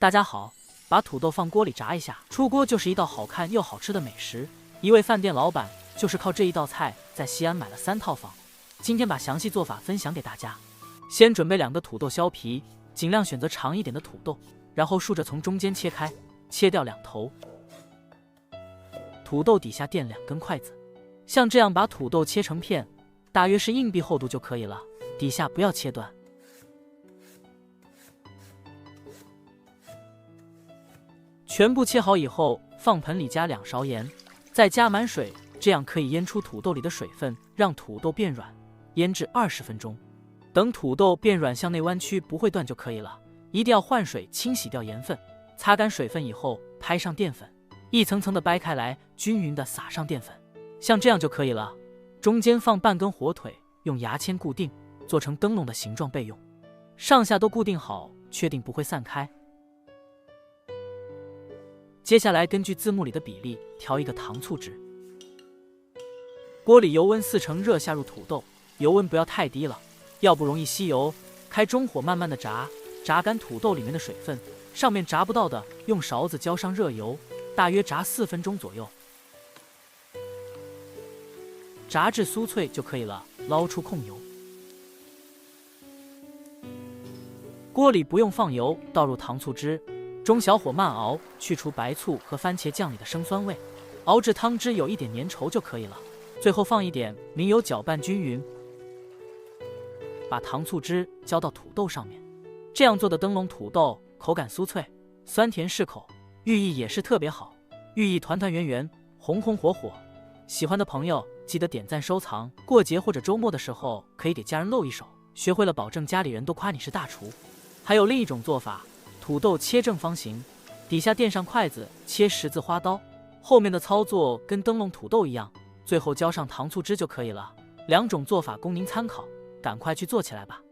大家好，把土豆放锅里炸一下，出锅就是一道好看又好吃的美食。一位饭店老板就是靠这一道菜在西安买了3套房。今天把详细做法分享给大家。先准备2个土豆削皮，尽量选择长一点的土豆，然后竖着从中间切开，切掉2头。土豆底下垫2根筷子，像这样把土豆切成片，大约是硬币厚度就可以了，底下不要切断。全部切好以后，放盆里加2勺盐，再加满水，这样可以腌出土豆里的水分，让土豆变软，腌制20分钟。等土豆变软向内弯曲不会断就可以了，一定要换水清洗掉盐分，擦干水分以后拍上淀粉，一层层的掰开来，均匀的撒上淀粉，像这样就可以了。中间放半根火腿，用牙签固定，做成灯笼的形状备用。上下都固定好，确定不会散开。接下来根据字幕里的比例调一个糖醋汁。锅里油温4成热，下入土豆，油温不要太低了，要不容易吸油。开中火慢慢的炸，炸干土豆里面的水分，上面炸不到的用勺子浇上热油，大约炸4分钟左右，炸至酥脆就可以了，捞出控油。锅里不用放油，倒入糖醋汁，中小火慢熬，去除白醋和番茄酱里的生酸味，熬至汤汁有一点粘稠就可以了。最后放一点明油搅拌均匀，把糖醋汁浇到土豆上面。这样做的灯笼土豆口感酥脆，酸甜适口，寓意也是特别好，寓意团团圆圆，红红火火。喜欢的朋友记得点赞收藏，过节或者周末的时候可以给家人露一手，学会了保证家里人都夸你是大厨。还有另一种做法，土豆切正方形，底下垫上筷子切十字花刀，后面的操作跟灯笼土豆一样，最后浇上糖醋汁就可以了。2种做法供您参考，赶快去做起来吧。